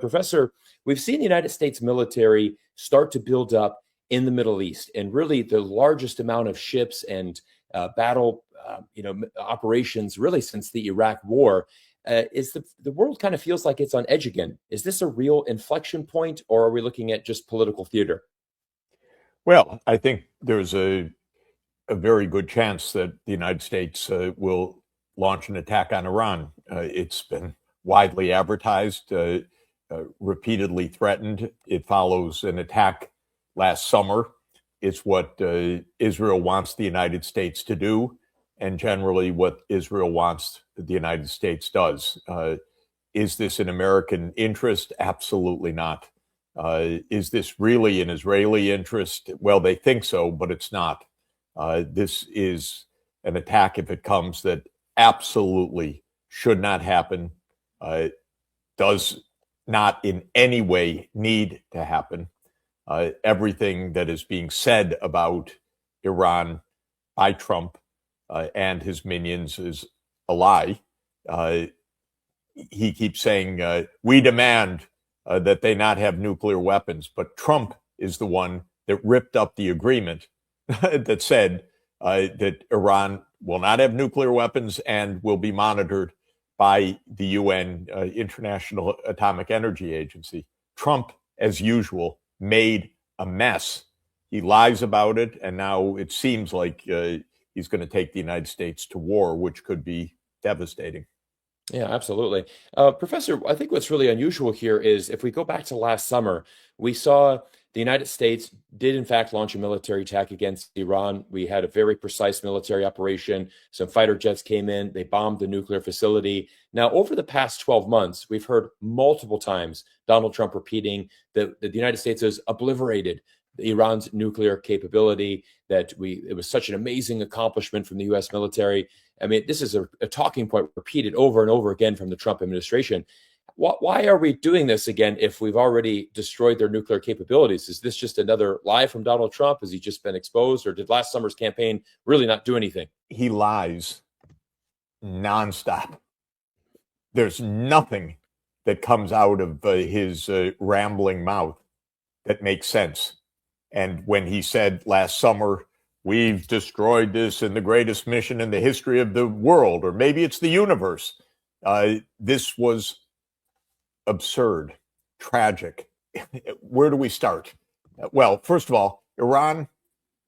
Professor, we've seen the United States military start to build up in the Middle East, and really the largest amount of ships and battle, operations really since the Iraq War. Is the world kind of feels like it's on edge again? Is this a real inflection point, or are we looking at just political theater? Well, I think there's a very good chance that the United States will launch an attack on Iran. It's been widely advertised, repeatedly threatened. It follows an attack last summer. It's what Israel wants the United States to do, and generally what Israel wants the United States does. Is this an American interest? Absolutely not. Is this really an Israeli interest? Well, they think so, but it's not. This is an attack, if it comes, that absolutely should not happen, does not in any way need to happen. Everything that is being said about Iran by Trump and his minions is a lie. He keeps saying, we demand that they not have nuclear weapons. But Trump is the one that ripped up the agreement that said that Iran will not have nuclear weapons and will be monitored by the UN, International Atomic Energy Agency. Trump, as usual, made a mess. He lies about it, and now it seems like he's going to take the United States to war, which could be devastating. Yeah, absolutely. Professor, I think what's really unusual here is if we go back to last summer, we saw the United States did, in fact, launch a military attack against Iran. We had a very precise military operation. Some fighter jets came in. They bombed the nuclear facility. Now, over the past 12 months, we've heard multiple times Donald Trump repeating that the United States has obliterated Iran's nuclear capability, that it was such an amazing accomplishment from the U.S. military. I mean, this is a talking point repeated over and over again from the Trump administration. Why are we doing this again if we've already destroyed their nuclear capabilities? Is this just another lie from Donald Trump? Has he just been exposed, or did last summer's campaign really not do anything? He lies nonstop. There's nothing that comes out of his rambling mouth that makes sense. And when he said last summer, we've destroyed this in the greatest mission in the history of the world, or maybe it's the universe, this was absurd, tragic. Where do we start? Well, first of all, Iran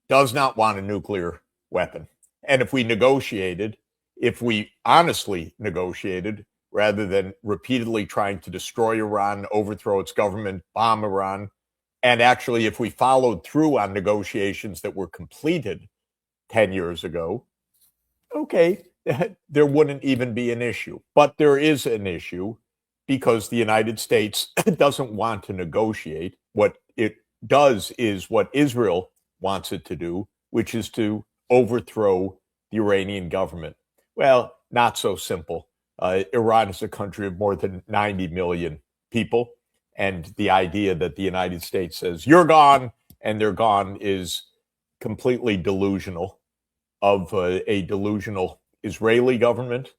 does not want a nuclear weapon. And if we honestly negotiated, rather than repeatedly trying to destroy Iran, overthrow its government, bomb Iran, and actually, if we followed through on negotiations that were completed 10 years ago, okay, there wouldn't even be an issue. But there is an issue because the United States doesn't want to negotiate. What it does is what Israel wants it to do, which is to overthrow the Iranian government. Well, not so simple. Iran is a country of more than 90 million people. And the idea that the United States says, you're gone, and they're gone is completely delusional of a delusional Israeli government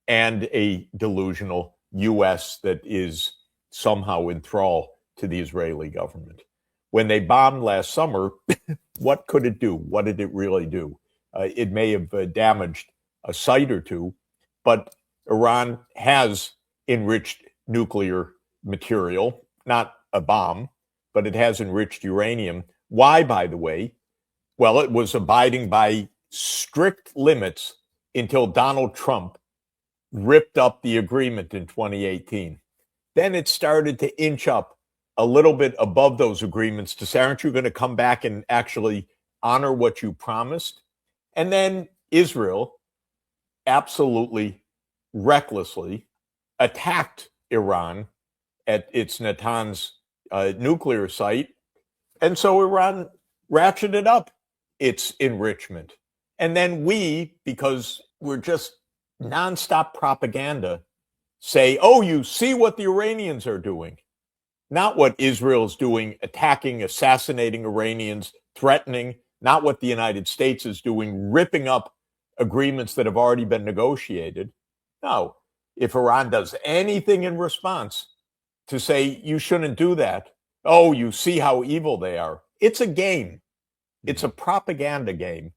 and a delusional U.S. that is somehow in thrall to the Israeli government. When they bombed last summer, what could it do? What did it really do? It may have damaged a site or two, but Iran has enriched nuclear material, not a bomb, but it has enriched uranium. Why, by the way? Well, it was abiding by strict limits until Donald Trump ripped up the agreement in 2018. Then it started to inch up a little bit above those agreements to say, aren't you going to come back and actually honor what you promised? And then Israel absolutely recklessly attacked Iran at its Natanz nuclear site. And so Iran ratcheted up its enrichment. And then we, because we're just nonstop propaganda, say, oh, you see what the Iranians are doing. Not what Israel's doing, attacking, assassinating Iranians, threatening, not what the United States is doing, ripping up agreements that have already been negotiated. No, if Iran does anything in response to say you shouldn't do that. Oh, you see how evil they are. It's a game. It's a propaganda game,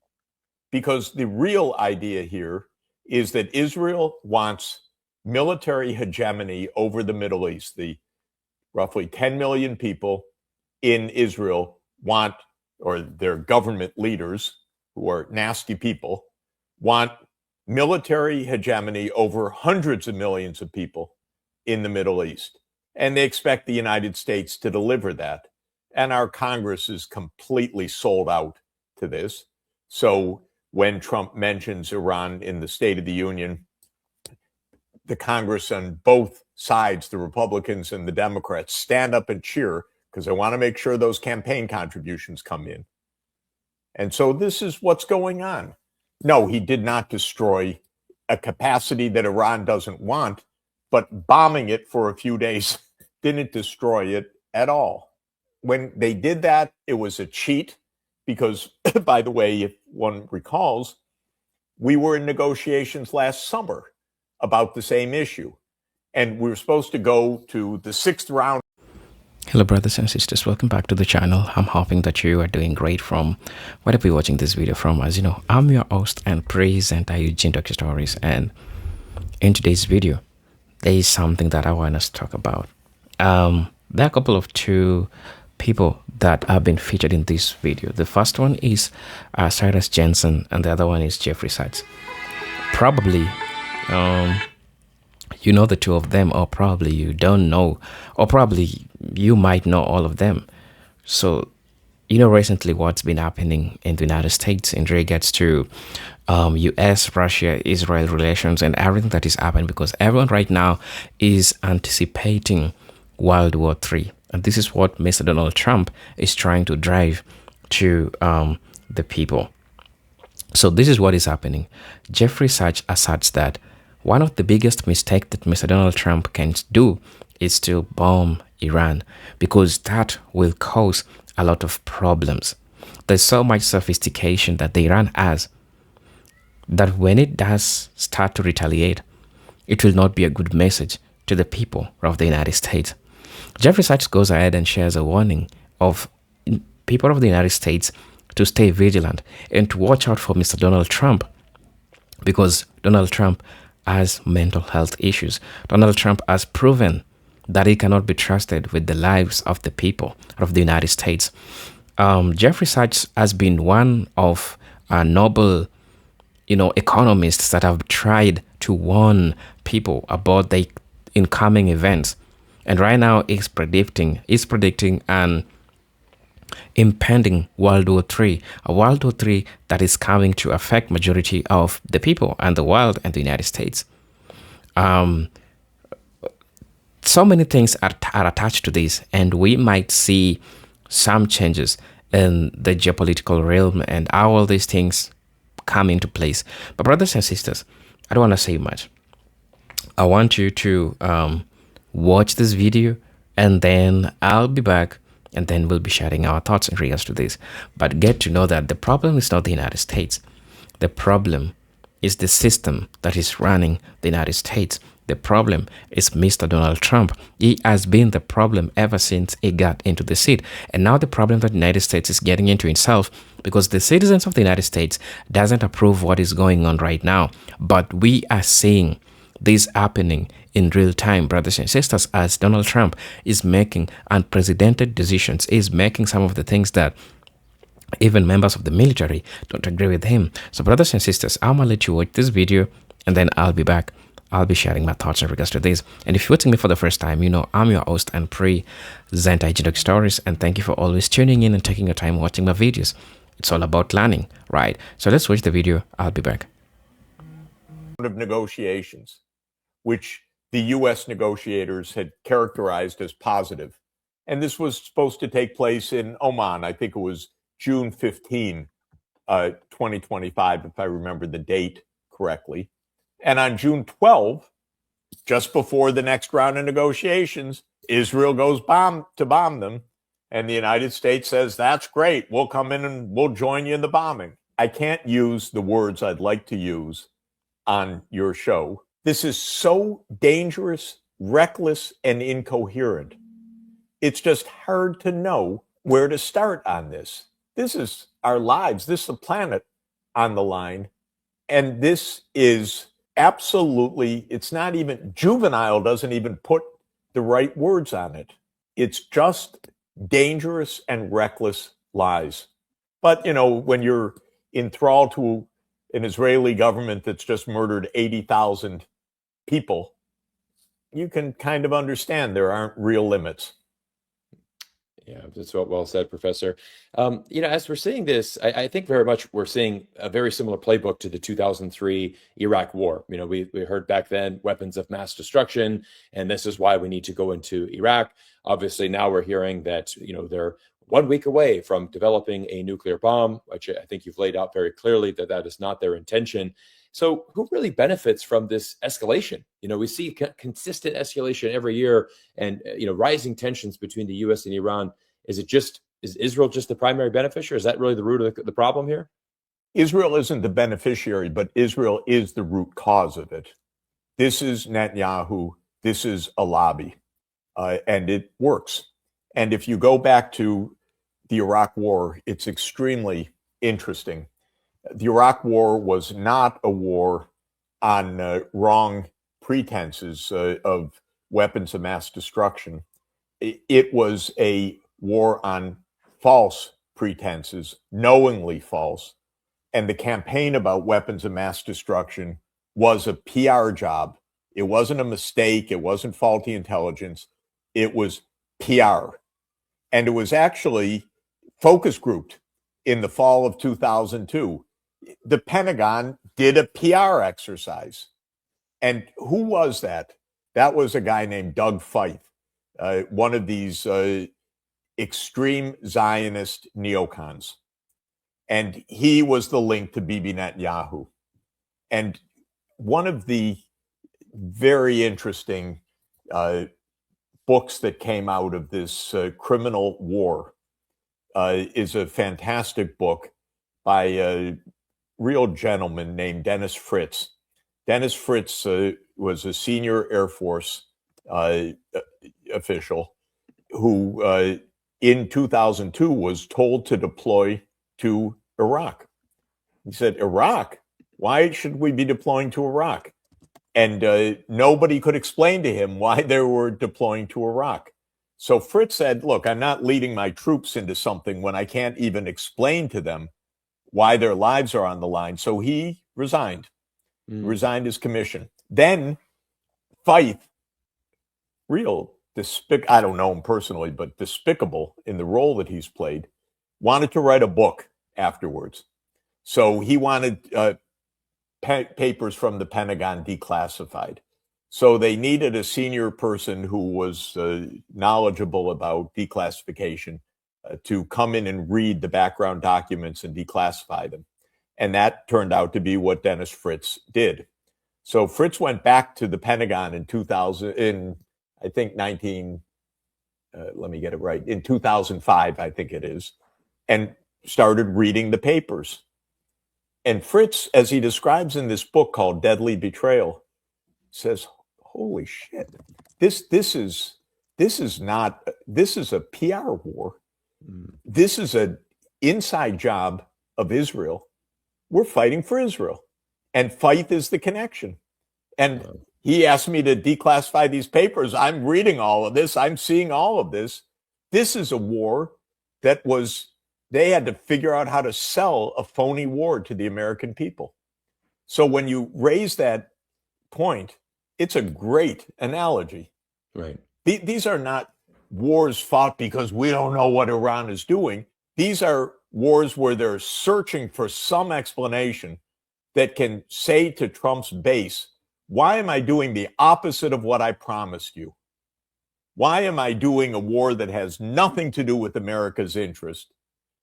because the real idea here is that Israel wants military hegemony over the Middle East. The roughly 10 million people in Israel want, or their government leaders, who are nasty people, want military hegemony over hundreds of millions of people in the Middle East. And they expect the United States to deliver that. And our Congress is completely sold out to this. So when Trump mentions Iran in the State of the Union, the Congress on both sides, the Republicans and the Democrats, stand up and cheer because they want to make sure those campaign contributions come in. And so this is what's going on. No, he did not destroy a capacity that Iran doesn't want, but bombing it for a few days didn't destroy it at all. When they did that, it was a cheat because, by the way, if one recalls, we were in negotiations last summer about the same issue. And we were supposed to go to the 6th round. Hello brothers and sisters, welcome back to the channel. I'm hoping that you are doing great from wherever you're watching this video from. As you know, I'm your host and presenter Eugene Dr. Stories, and in today's video there is something that I want us to talk about. There are a couple of two people that have been featured in this video. The first one is Cyrus Jensen and the other one is Jeffrey Sachs. Probably you know the two of them, or probably you don't know, or probably you might know all of them. So, you know, recently what's been happening in the United States in regards to US, Russia, Israel relations and everything that is happening, because everyone right now is anticipating World War III. And this is what Mr. Donald Trump is trying to drive to the people. So this is what is happening. Jeffrey Sachs asserts that one of the biggest mistakes that Mr. Donald Trump can do is to bomb Iran, because that will cause a lot of problems. There's so much sophistication that the Iran has that when it does start to retaliate, it will not be a good message to the people of the United States. Jeffrey Sachs goes ahead and shares a warning of people of the United States to stay vigilant and to watch out for Mr. Donald Trump, because Donald Trump has mental health issues. Donald Trump has proven that he cannot be trusted with the lives of the people of the United States. Jeffrey Sachs has been one of noble, economists that have tried to warn people about the incoming events. And right now he's predicting an impending World War III, a World War III that is coming to affect majority of the people and the world and the United States. So many things are attached to this, and we might see some changes in the geopolitical realm and how all these things come into place. But brothers and sisters, I don't want to say much. I want you to watch this video, and then I'll be back, and then we'll be sharing our thoughts in regards to this. But get to know that the problem is not the United States. The problem is the system that is running the United States. The problem is Mr. Donald Trump. He has been the problem ever since he got into the seat. And now the problem that the United States is getting into itself, because the citizens of the United States doesn't approve what is going on right now. But we are seeing this happening in real time, brothers and sisters, as Donald Trump is making unprecedented decisions, is making some of the things that even members of the military don't agree with him. So brothers and sisters, I'm gonna let you watch this video, and then I'll be back. I'll be sharing my thoughts in regards to this. And if you're watching me for the first time, I'm your host and presenter Eugene Dr. Stories, and thank you for always tuning in and taking your time watching my videos. It's all about learning, right? So let's watch the video. I'll be back. Of negotiations, which the U.S. negotiators had characterized as positive. And this was supposed to take place in Oman. I think it was June 15, 2025, if I remember the date correctly. And on June 12, just before the next round of negotiations, Israel goes to bomb them. And the United States says, that's great. We'll come in and we'll join you in the bombing. I can't use the words I'd like to use on your show. This is so dangerous reckless and incoherent. It's just hard to know where to start on this. This is our lives. This is the planet on the line. And this is absolutely, it's not even, juvenile doesn't even put the right words on it. It's just dangerous and reckless lies. But, when you're enthralled to an Israeli government that's just murdered 80,000 people, you can kind of understand there aren't real limits. Yeah, that's well said, Professor. As we're seeing this, I think very much we're seeing a very similar playbook to the 2003 Iraq War. We heard back then weapons of mass destruction, and this is why we need to go into Iraq. Obviously, now we're hearing that, they're 1 week away from developing a nuclear bomb, which I think you've laid out very clearly that is not their intention. So who really benefits from this escalation? We see consistent escalation every year and, rising tensions between the U.S. and Iran. Is Israel just the primary beneficiary? Is that really the root of the problem here? Israel isn't the beneficiary, but Israel is the root cause of it. This is Netanyahu. This is a lobby, and it works. And if you go back to the Iraq War, it's extremely interesting. The Iraq War was not a war on wrong pretenses of weapons of mass destruction. It was a war on false pretenses, knowingly false. And the campaign about weapons of mass destruction was a PR job. It wasn't a mistake. It wasn't faulty intelligence. It was PR. And it was actually focus grouped in the fall of 2002. The Pentagon did a PR exercise. And who was that? That was a guy named Doug Feith, one of these extreme Zionist neocons. And he was the link to Bibi Netanyahu. And one of the very interesting books that came out of this criminal war is a fantastic book by a real gentleman named Dennis Fritz. Dennis Fritz was a senior Air Force official who in 2002 was told to deploy to Iraq. He said, Iraq? Why should we be deploying to Iraq? And nobody could explain to him why they were deploying to Iraq. So Fritz said, look, I'm not leading my troops into something when I can't even explain to them why their lives are on the line. So he resigned his commission. Then Feith, I don't know him personally, but despicable in the role that he's played, wanted to write a book afterwards. So he wanted papers from the Pentagon declassified. So they needed a senior person who was knowledgeable about declassification to come in and read the background documents and declassify them. And that turned out to be what Dennis Fritz did. So Fritz went back to the Pentagon in 2005, I think it is, and started reading the papers. And Fritz, as he describes in this book called Deadly Betrayal, says, holy shit, this is a PR war. This is an inside job of Israel. We're fighting for Israel. And Feith is the connection. And he asked me to declassify these papers. I'm reading all of this. I'm seeing all of this. This is a war they had to figure out how to sell a phony war to the American people. So when you raise that point, it's a great analogy. Right. These are not wars fought because we don't know what Iran is doing. These are wars where they're searching for some explanation that can say to Trump's base, why am I doing the opposite of what I promised you? Why am I doing a war that has nothing to do with America's interest,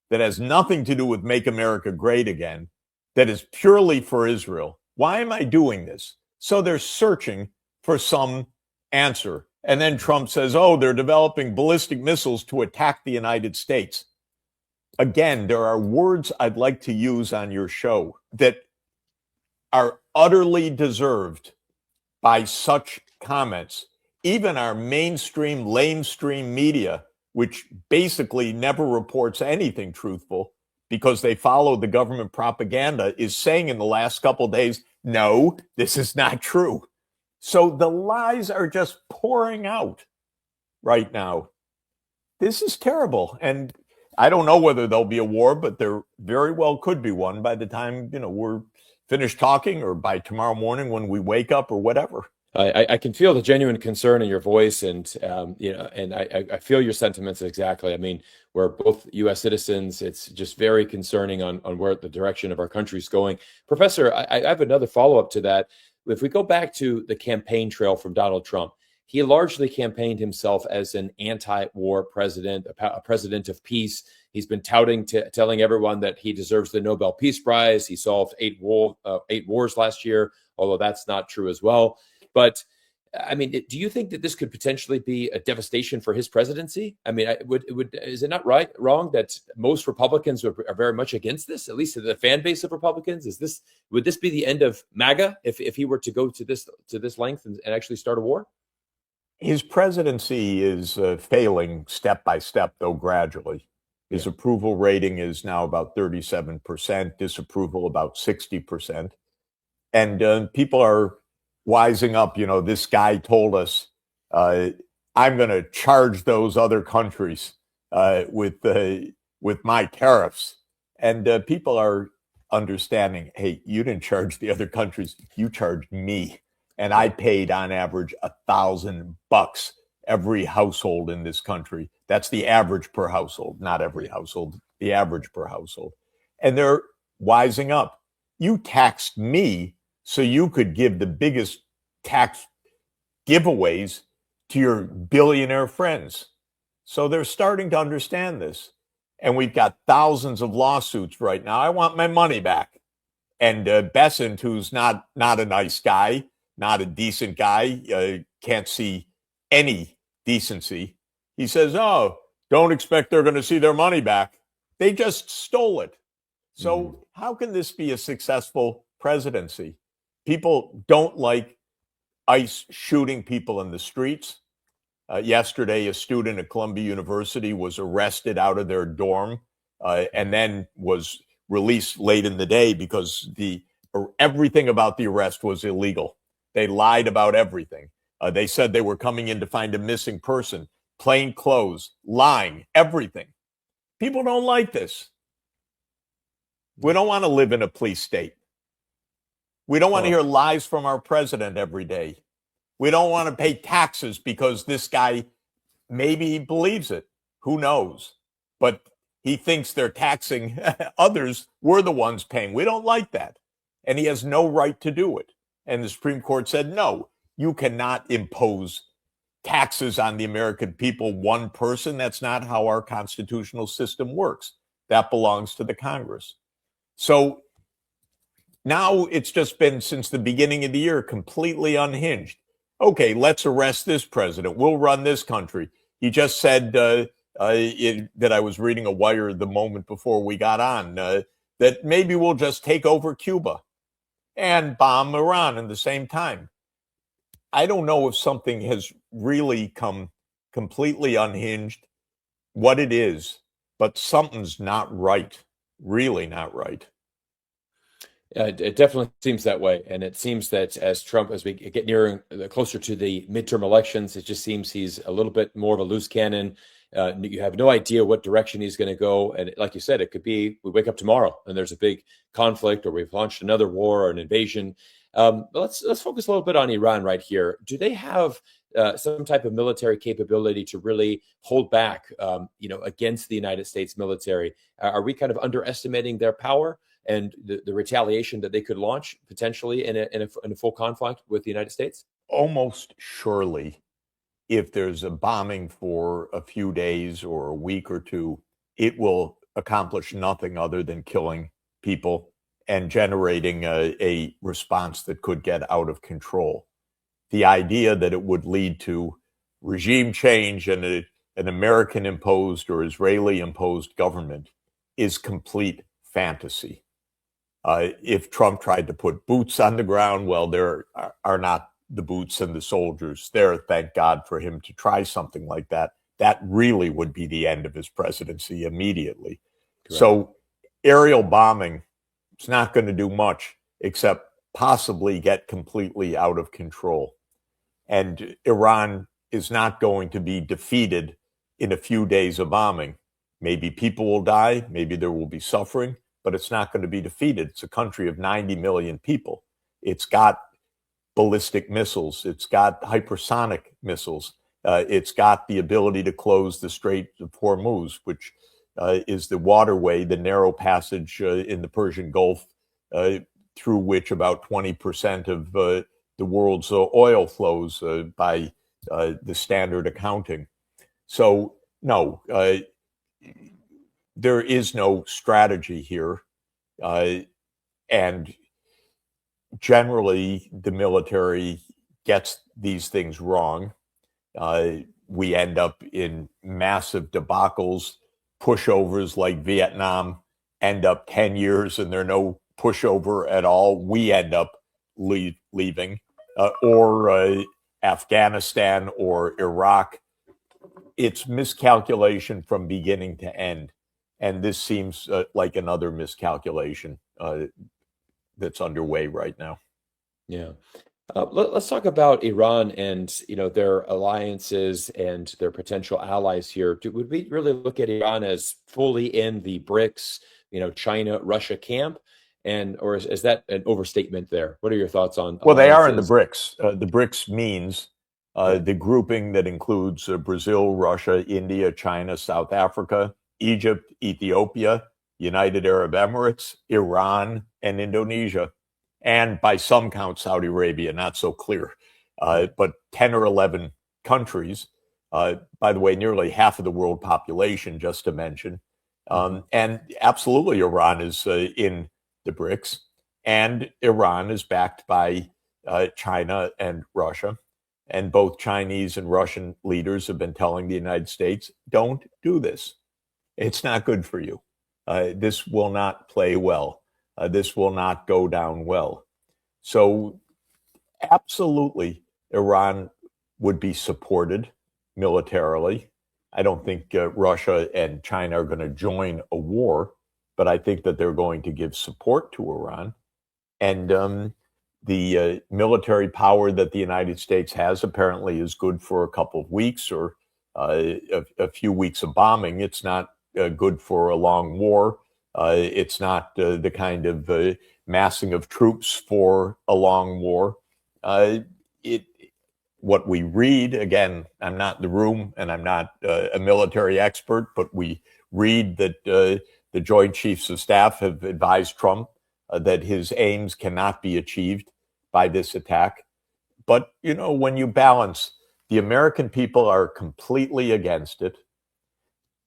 that has nothing to do with Make America Great Again, that is purely for Israel? Why am I doing this? So they're searching for some answer. And then Trump says, oh, they're developing ballistic missiles to attack the United States. Again, there are words I'd like to use on your show that are utterly deserved by such comments. even our mainstream, lamestream media, which basically never reports anything truthful because they follow the government propaganda, is saying in the last couple of days, no, this is not true. So the lies are just pouring out right now. This is terrible. And I don't know whether there'll be a war, but there very well could be one by the time, we're finished talking, or by tomorrow morning when we wake up, or whatever. I can feel the genuine concern in your voice, and and I feel your sentiments exactly. I mean, we're both U.S. citizens. It's just very concerning on where the direction of our country is going. Professor, I have another follow-up to that. If we go back to the campaign trail from Donald Trump, he largely campaigned himself as an anti-war president, a president of peace. He's been telling everyone that he deserves the Nobel Peace Prize. He solved 8 wars last year, although that's not true as well. But I mean, do you think that this could potentially be a devastation for his presidency? I mean, is it not wrong that most Republicans are very much against this, at least to the fan base of Republicans? Would this be the end of MAGA if he were to go to this length and actually start a war? His presidency is failing step by step, though gradually. His approval rating is now about 37%, disapproval about 60%. And people are wising up. This guy told us, I'm going to charge those other countries with my tariffs. And people are understanding, hey, you didn't charge the other countries, you charged me. And I paid on average $1,000 every household in this country. That's the average per household, not every household, the average per household. And they're wising up. You taxed me so you could give the biggest tax giveaways to your billionaire friends. So they're starting to understand this. And we've got thousands of lawsuits right now. I want my money back. And Bessent, who's not a nice guy, not a decent guy, can't see any decency. He says, oh, don't expect they're going to see their money back. They just stole it. So how can this be a successful presidency? People don't like ICE shooting people in the streets. Yesterday, a student at Columbia University was arrested out of their dorm and then was released late in the day because everything about the arrest was illegal. They lied about everything. They said they were coming in to find a missing person, plain clothes, lying, everything. People don't like this. We don't want to live in a police state. We don't want to hear lies from our president every day. We don't want to pay taxes because this guy, maybe he believes it. Who knows? But he thinks they're taxing others. We're the ones paying. We don't like that. And he has no right to do it. And the Supreme Court said, no, you cannot impose taxes on the American people, one person. That's not how our constitutional system works. That belongs to the Congress. So now it's just been, since the beginning of the year, completely unhinged. Okay, let's arrest this president. We'll run this country. He just said that I was reading a wire the moment before we got on, that maybe we'll just take over Cuba and bomb Iran at the same time. I don't know if something has really come completely unhinged, what it is, but something's not right, really not right. It definitely seems that way. And it seems that as we get closer to the midterm elections, it just seems he's a little bit more of a loose cannon. You have no idea what direction he's going to go. And like you said, it could be we wake up tomorrow and there's a big conflict, or we've launched another war or an invasion. But let's focus a little bit on Iran right here. Do they have some type of military capability to really hold back, against the United States military? Are we kind of underestimating their power and the retaliation that they could launch potentially in a full conflict with the United States? Almost surely, if there's a bombing for a few days or a week or two, it will accomplish nothing other than killing people and generating a response that could get out of control. The idea that it would lead to regime change and an American-imposed or Israeli-imposed government is complete fantasy. If Trump tried to put boots on the ground, well, there are not the boots and the soldiers there. Thank God for him to try something like that. That really would be the end of his presidency immediately. Correct. So aerial bombing, it's not going to do much except possibly get completely out of control. And Iran is not going to be defeated in a few days of bombing. Maybe people will die, maybe there will be suffering, but it's not going to be defeated. It's a country of 90 million people. It's got ballistic missiles. It's got hypersonic missiles. It's got the ability to close the Strait of Hormuz, which is the waterway, the narrow passage in the Persian Gulf, through which about 20% of the world's oil flows by the standard accounting. So, no, there is no strategy here. And generally, the military gets these things wrong. We end up in massive debacles, pushovers like Vietnam end up 10 years and there's no pushover at all. We end up leaving, or Afghanistan or Iraq. It's miscalculation from beginning to end. And this seems like another miscalculation that's underway right now. Yeah. Let's talk about Iran and their alliances and their potential allies here. Would we really look at Iran as fully in the BRICS, China, Russia camp? Or is that an overstatement there? What are your thoughts on Well, alliances? they are in the BRICS. The BRICS means the grouping that includes Brazil, Russia, India, China, South Africa, Egypt, Ethiopia, United Arab Emirates, Iran, and Indonesia. And by some count, Saudi Arabia, not so clear. But 10 or 11 countries, by the way, nearly half of the world population, just to mention. And absolutely, Iran is in the BRICS. And Iran is backed by China and Russia. And both Chinese and Russian leaders have been telling the United States, don't do this. It's not good for you. This will not play well. This will not go down well. So absolutely, Iran would be supported militarily. I don't think Russia and China are going to join a war, but I think that they're going to give support to Iran. And the military power that the United States has apparently is good for a couple of weeks or a few weeks of bombing. It's not good for a long war. It's not the kind of massing of troops for a long war. What we read, again, I'm not in the room and I'm not a military expert, but we read that the Joint Chiefs of Staff have advised Trump that his aims cannot be achieved by this attack. But, when you balance, the American people are completely against it.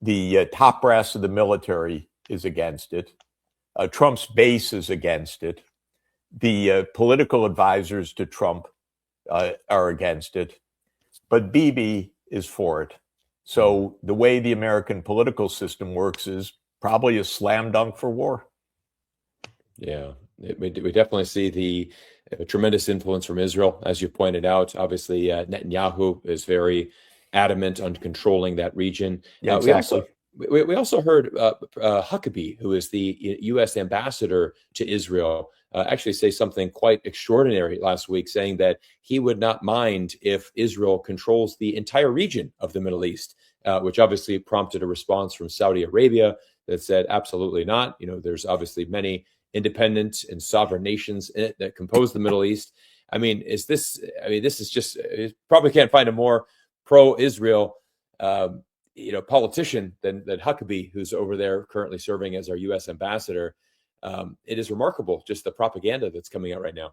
The top brass of the military is against it. Trump's base is against it. The political advisors to Trump are against it. But Bibi is for it. So the way the American political system works is probably a slam dunk for war. Yeah, we definitely see the tremendous influence from Israel, as you pointed out. Obviously, Netanyahu is very adamant on controlling that region. Yeah, exactly. We also heard Huckabee, who is the U.S. ambassador to Israel, actually say something quite extraordinary last week, saying that he would not mind if Israel controls the entire region of the Middle East, which obviously prompted a response from Saudi Arabia that said, absolutely not. There's obviously many independent and sovereign nations that compose the Middle East. This is just, you probably can't find a more pro-Israel politician than Huckabee, who's over there currently serving as our U.S. ambassador. It is remarkable, just the propaganda that's coming out right now.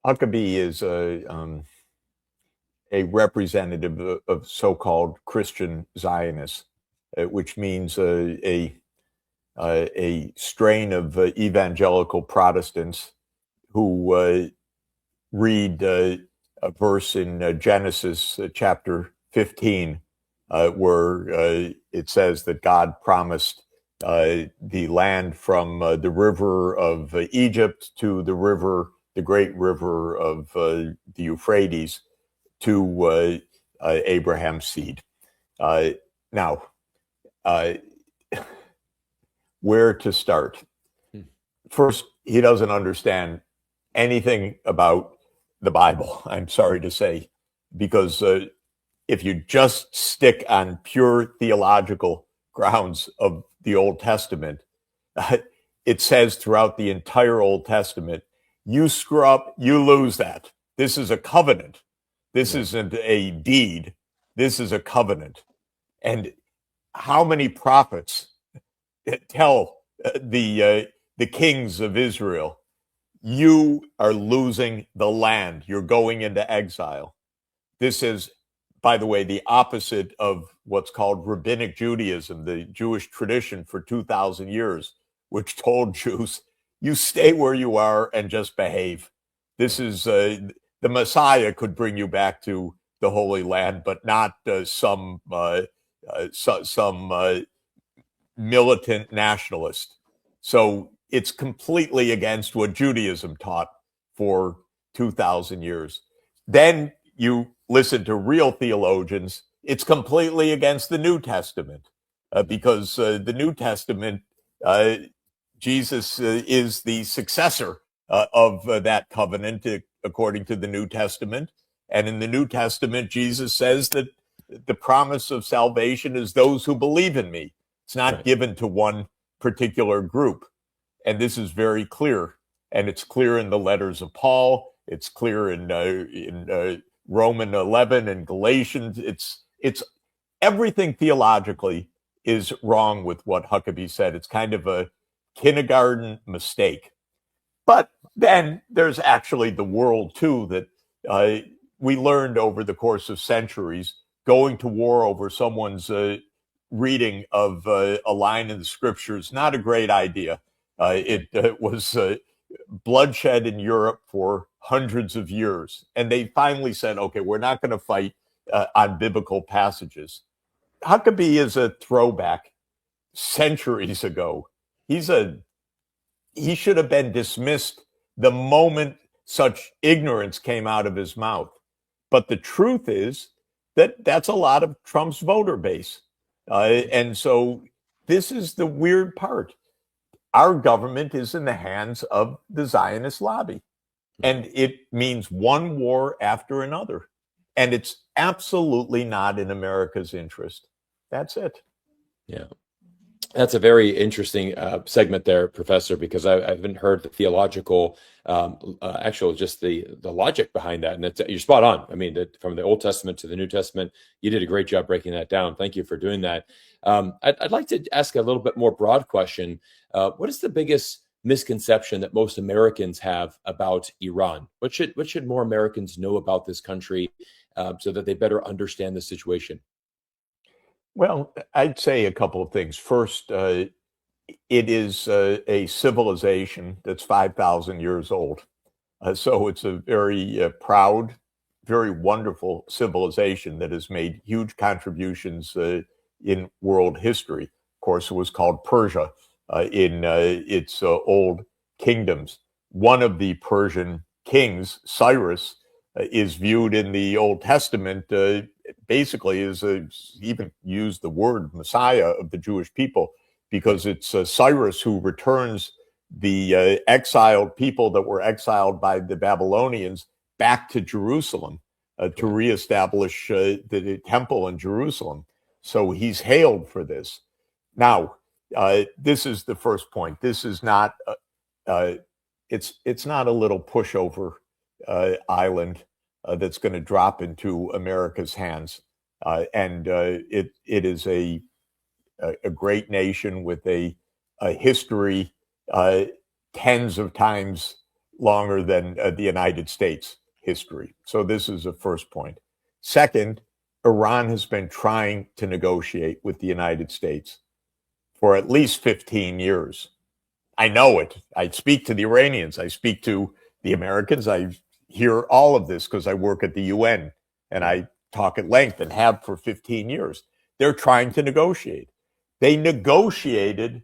Huckabee is a representative of so-called Christian Zionists, which means a strain of evangelical Protestants who read a verse in Genesis chapter 15, where it says that God promised the land from the river of Egypt to the river the great river of the Euphrates to Abraham's seed. Now, where to start? First, he doesn't understand anything about the Bible, I'm sorry to say, because if you just stick on pure theological grounds of the Old Testament, it says throughout the entire Old Testament, you screw up, you lose that. This is a covenant. This isn't a deed. This is a covenant. And how many prophets tell the kings of Israel, you are losing the land. You're going into exile. This is, by the way, the opposite of what's called Rabbinic Judaism, the Jewish tradition for 2,000 years, which told Jews, you stay where you are and just behave. This is, the Messiah could bring you back to the Holy Land, but not some militant nationalist. So it's completely against what Judaism taught for 2,000 years. Then you listen to real theologians, it's completely against the New Testament because the New Testament, Jesus is the successor of that covenant according to the New Testament. And in the New Testament, Jesus says that the promise of salvation is those who believe in me. It's not given to one particular group. And this is very clear. And it's clear in the letters of Paul. It's clear in Roman 11 and Galatians. It's everything theologically is wrong with what Huckabee said. It's kind of a kindergarten mistake. But then there's actually the world too that we learned over the course of centuries. Going to war over someone's reading of a line in the scriptures, not a great idea. It was bloodshed in Europe for hundreds of years. And they finally said, okay, we're not going to fight on biblical passages. Huckabee is a throwback centuries ago. He should have been dismissed the moment such ignorance came out of his mouth. But the truth is that that's a lot of Trump's voter base. And so this is the weird part. Our government is in the hands of the Zionist lobby. And it means one war after another. And it's absolutely not in America's interest. That's it. Yeah. That's a very interesting segment there, Professor, because I haven't heard the theological, actual, just the logic behind that. And you're spot on. I mean, from the Old Testament to the New Testament, you did a great job breaking that down. Thank you for doing that. I'd like to ask a little bit more broad question. What is the biggest misconception that most Americans have about Iran? What should more Americans know about this country so that they better understand the situation? Well, I'd say a couple of things. First, it is a civilization that's 5,000 years old. So it's a very proud, very wonderful civilization that has made huge contributions in world history. Of course, it was called Persia in its old kingdoms. One of the Persian kings, Cyrus, is viewed in the Old Testament basically as even used the word Messiah of the Jewish people, because it's Cyrus who returns the exiled people that were exiled by the Babylonians back to Jerusalem to reestablish the temple in Jerusalem. So he's hailed for this. Now, this is the first point. This is not it's not a little pushover island that's going to drop into America's hands, and it is a great nation with a history tens of times longer than the United States history. So this is the first point. Second, Iran has been trying to negotiate with the United States for at least 15 years. I know it. I speak to the Iranians. I speak to the Americans. I hear all of this because I work at the UN and I talk at length and have for 15 years. They're trying to negotiate. They negotiated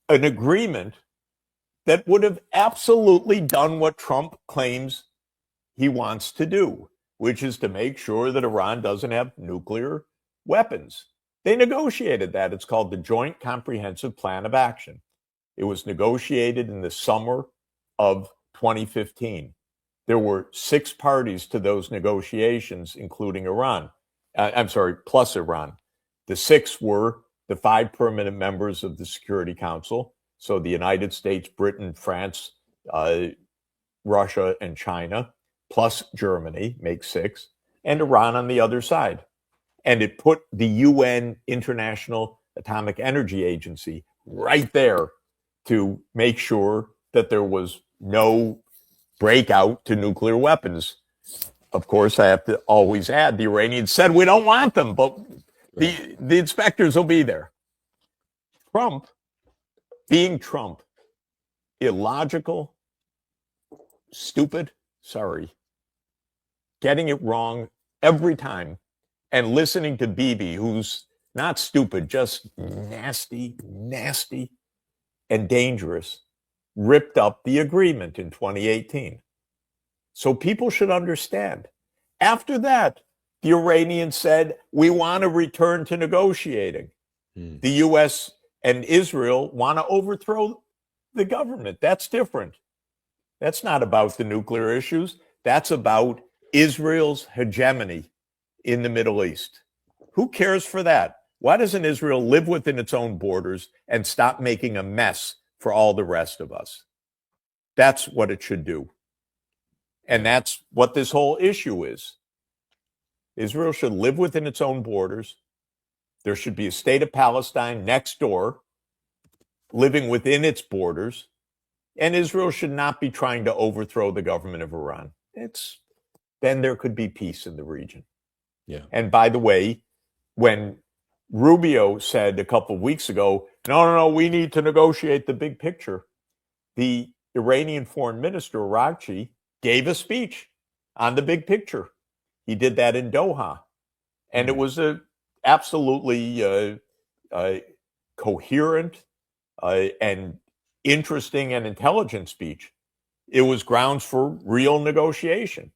an agreement that would have absolutely done what Trump claims he wants to do, which is to make sure that Iran doesn't have nuclear weapons. They negotiated that. It's called the Joint Comprehensive Plan of Action. It was negotiated in the summer of 2015. There were 6 parties to those negotiations, including Iran. Plus Iran. The 6 were the 5 permanent members of the Security Council. So the United States, Britain, France, Russia, and China, plus Germany, makes 6, and Iran on the other side. And it put the UN International Atomic Energy Agency right there to make sure that there was no breakout to nuclear weapons. Of course, I have to always add, the Iranians said, we don't want them, but the inspectors will be there. Trump, being Trump, illogical, stupid, getting it wrong every time, and listening to Bibi, who's not stupid, just nasty, and dangerous, ripped up the agreement in 2018. So people should understand. After that, the Iranians said, we want to return to negotiating. The U.S. and Israel want to overthrow the government. That's different. That's not about the nuclear issues. That's about Israel's hegemony in the Middle East. Who cares for that? Why doesn't Israel live within its own borders and stop making a mess for all the rest of us? That's what it should do. And that's what this whole issue is. Israel should live within its own borders. There should be a state of Palestine next door, living within its borders. And Israel should not be trying to overthrow the government of Iran. Then there could be peace in the region. Yeah. And by the way, when Rubio said a couple of weeks ago, no, we need to negotiate the big picture, the Iranian foreign minister, Araghchi, gave a speech on the big picture. He did that in Doha. And it was a absolutely coherent and interesting and intelligent speech. It was grounds for real negotiation.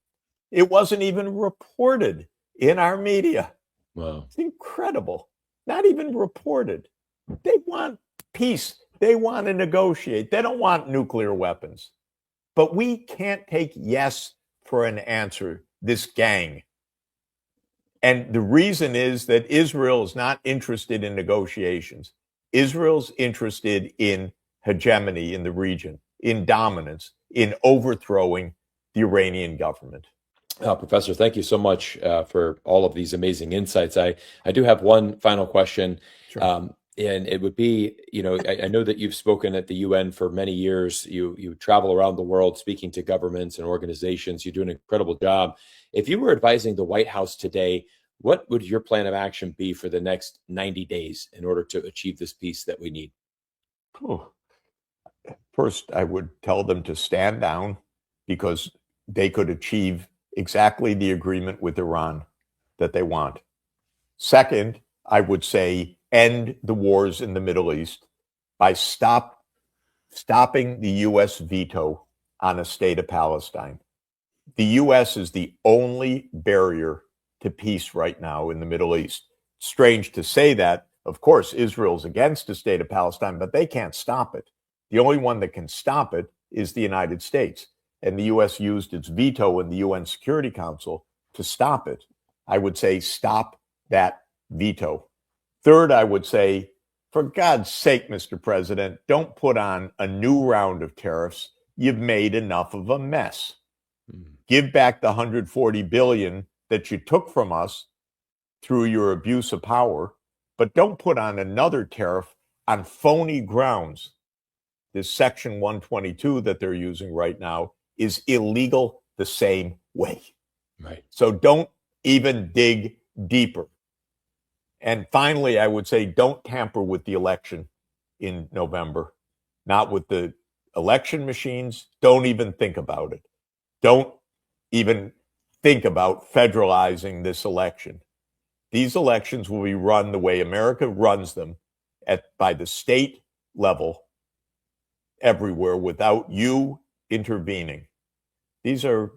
It wasn't even reported in our media. Wow. It's incredible. Not even reported. They want peace. They want to negotiate. They don't want nuclear weapons. But we can't take yes for an answer, this gang. And the reason is that Israel is not interested in negotiations. Israel's interested in hegemony in the region, in dominance, in overthrowing the Iranian government. Professor, thank you so much for all of these amazing insights. I do have one final question. Sure. And it would be, I know that you've spoken at the UN for many years. You travel around the world speaking to governments and organizations. You do an incredible job. If you were advising the White House today, what would your plan of action be for the next 90 days in order to achieve this peace that we need? First, I would tell them to stand down because they could achieve exactly the agreement with Iran that they want. Second, I would say end the wars in the Middle East by stopping the U.S. veto on a state of Palestine. The U.S. is the only barrier to peace right now in the Middle East. Strange to say that. Of course, Israel's against a state of Palestine, but they can't stop it. The only one that can stop it is the United States. And the U.S. used its veto in the UN Security Council to stop it. I would say stop that veto. Third, I would say, for God's sake, Mr. President, don't put on a new round of tariffs. You've made enough of a mess. Give back the $140 billion that you took from us through your abuse of power, but don't put on another tariff on phony grounds. This Section 122 that they're using right now is illegal the same way. Right. So don't even dig deeper. And finally, I would say don't tamper with the election in November, not with the election machines. Don't even think about it. Don't even think about federalizing this election. These elections will be run the way America runs them by the state level. everywhere without you intervening. These are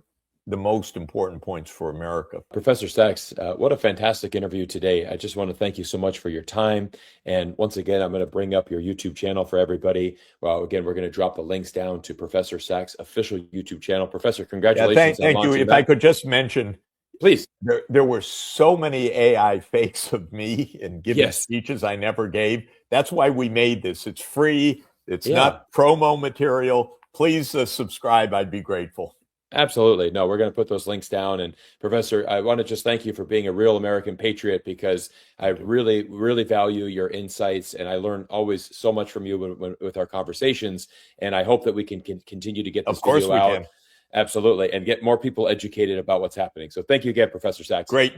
the most important points for America. Professor Sachs, what a fantastic interview today. I just want to thank you so much for your time. And once again, I'm going to bring up your YouTube channel for everybody. Well, again, we're going to drop the links down to Professor Sachs' official YouTube channel. Professor, congratulations. Thank you. If I could just mention, please. There were so many AI fakes of me and giving speeches I never gave. That's why we made this. It's free. It's not promo material. Please subscribe. I'd be grateful. Absolutely. No, we're going to put those links down. And Professor, I want to just thank you for being a real American patriot, because I really, really value your insights, and I learn always so much from you with our conversations. And I hope that we can continue to get this video out. Can. Absolutely. And get more people educated about what's happening. So thank you again, Professor Sachs. Great.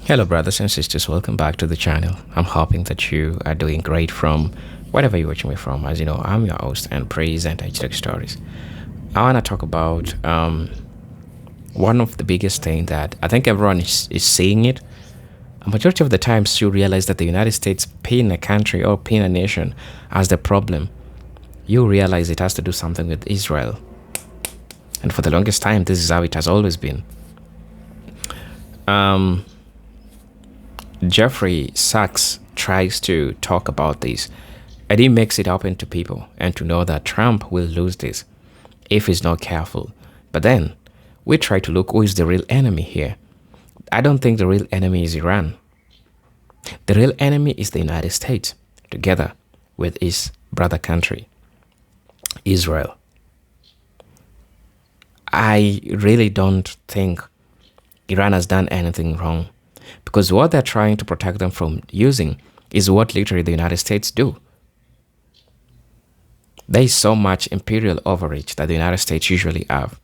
Hello, brothers and sisters. Welcome back to the channel. I'm hoping that you are doing great from wherever you're watching me from. As you know, I'm your host and presenter, HTech Stories. I want to talk about one of the biggest things that I think everyone is seeing it. A majority of the times you realize that the United States pin a country or pin a nation as the problem. You realize it has to do something with Israel. And for the longest time, this is how it has always been. Jeffrey Sachs tries to talk about this, and he makes it open to people and to know that Trump will lose this if he's not careful. But then we try to look who is the real enemy here. I don't think the real enemy is Iran. The real enemy is the United States, together with its brother country, Israel. I really don't think Iran has done anything wrong, because what they're trying to protect them from using is what literally the United States do. There is so much imperial overreach that the United States usually have.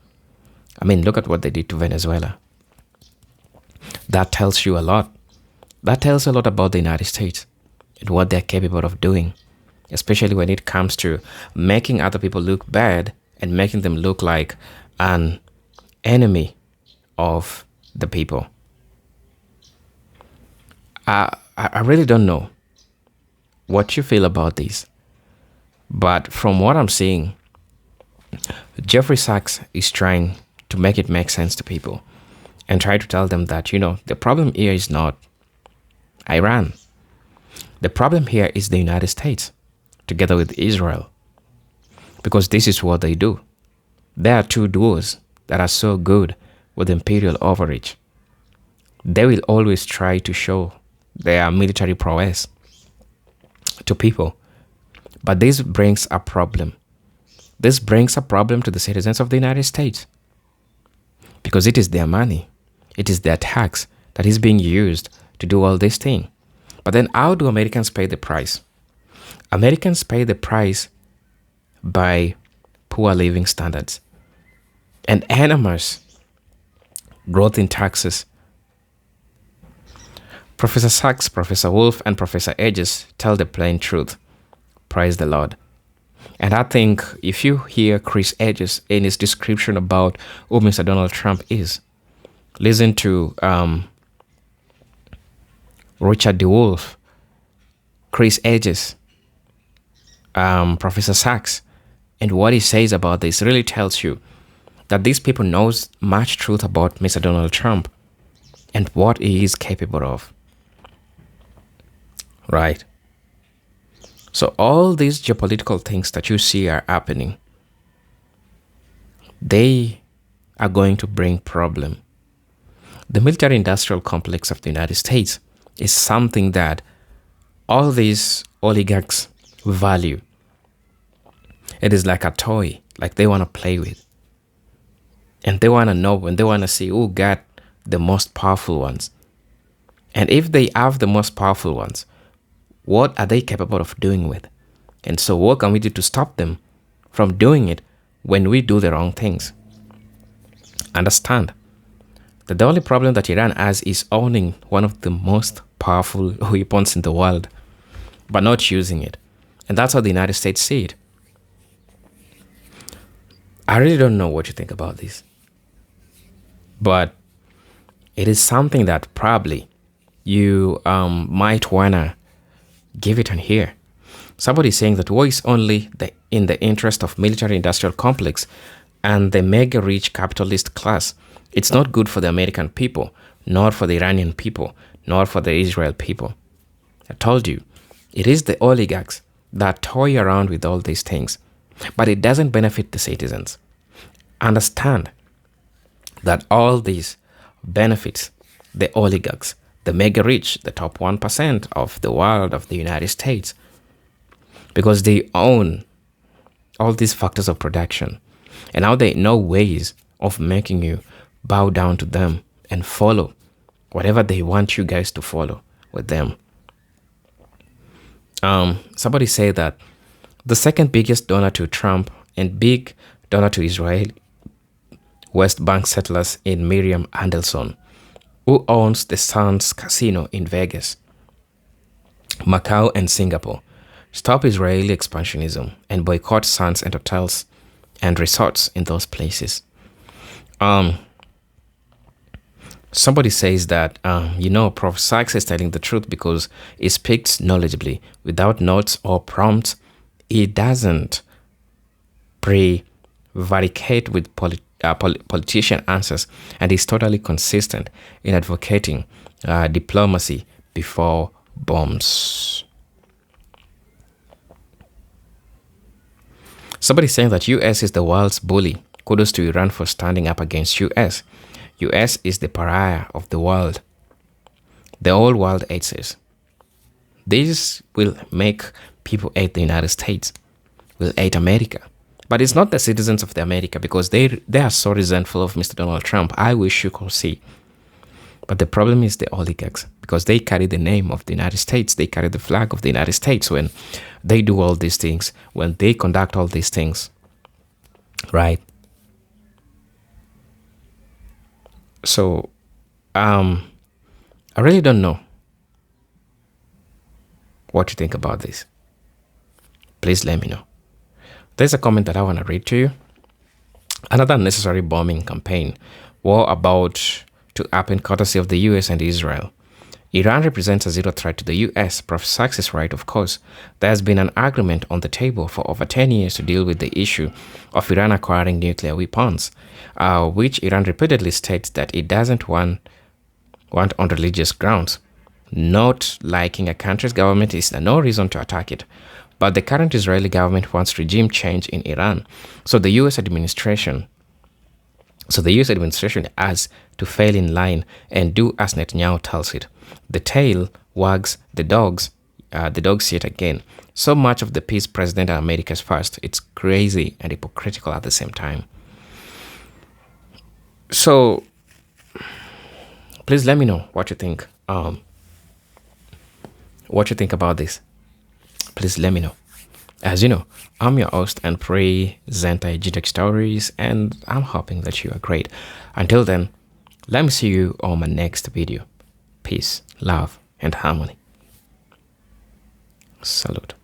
I mean, look at what they did to Venezuela. That tells you a lot. That tells a lot about the United States and what they're capable of doing, especially when it comes to making other people look bad and making them look like an enemy of the people. I really don't know what you feel about this, but from what I'm seeing, Jeffrey Sachs is trying to make it make sense to people and try to tell them that, the problem here is not Iran. The problem here is the United States, together with Israel, because this is what they do. There are two duos that are so good with imperial overreach. They will always try to show their military prowess to people. But this brings a problem. This brings a problem to the citizens of the United States, because it is their money, it is their tax that is being used to do all this thing. But then how do Americans pay the price? Americans pay the price by poor living standards and enormous growth in taxes. Professor Sachs, Professor Wolf, and Professor Edges tell the plain truth. Praise the Lord. And I think if you hear Chris Edges in his description about who Mr. Donald Trump is, listen to Richard DeWolf, Chris Edges, Professor Sachs, and what he says about this really tells you that these people knows much truth about Mr. Donald Trump and what he is capable of. Right? So all these geopolitical things that you see are happening, they are going to bring problem. The military-industrial complex of the United States is something that all these oligarchs value. It is like a toy, like they want to play with. And they want to know, and they want to see who got the most powerful ones. And if they have the most powerful ones, what are they capable of doing with? And so what can we do to stop them from doing it when we do the wrong things? Understand that the only problem that Iran has is owning one of the most powerful weapons in the world, but not using it. And that's how the United States see it. I really don't know what you think about this, but it is something that probably you might want to give it on here Somebody is saying that war is only in the interest of military-industrial complex and the mega-rich capitalist class. It's not good for the American people, nor for the Iranian people, nor for the Israel people. I told you, it is the oligarchs that toy around with all these things, but it doesn't benefit the citizens. Understand that all these benefits the oligarchs, the mega rich, the top 1% of the world, of the United States, because they own all these factors of production. And now they know ways of making you bow down to them and follow whatever they want you guys to follow with them. Somebody said that the second biggest donor to Trump and big donor to Israel, West Bank settlers in Miriam Anderson, who owns the Sands Casino in Vegas, Macau, and Singapore, stop Israeli expansionism and boycott sands and hotels and resorts in those places. Somebody says that, Prof. Sykes is telling the truth because he speaks knowledgeably without notes or prompts. He doesn't prevaricate with politician answers, and he's totally consistent in advocating diplomacy before bombs. Somebody saying that US is the world's bully. Kudos to Iran for standing up against US. US is the pariah of the world. The whole world hates us. This will make people hate the United States, will hate America. But it's not the citizens of the America, because they are so resentful of Mr. Donald Trump. I wish you could see. But the problem is the oligarchs, because they carry the name of the United States. They carry the flag of the United States when they do all these things, when they conduct all these things. Right? So, I really don't know what you think about this. Please let me know. There's a comment that I want to read to you. Another unnecessary bombing campaign, war about to happen courtesy of the US and Israel. Iran represents a zero threat to the US. Prof. Sykes is right, of course. There has been an agreement on the table for over 10 years to deal with the issue of Iran acquiring nuclear weapons, which Iran repeatedly states that it doesn't want on religious grounds. Not liking a country's government is no reason to attack it. But the current Israeli government wants regime change in Iran. So the US administration has to fall in line and do as Netanyahu tells it. The tail wags the dogs yet again. So much of the peace president and America's first. It's crazy and hypocritical at the same time. So please let me know what you think. What you think about this. Please let me know. As you know, I'm your host and presenter, GTech Stories, and I'm hoping that you are great. Until then, let me see you on my next video. Peace, love, and harmony. Salute.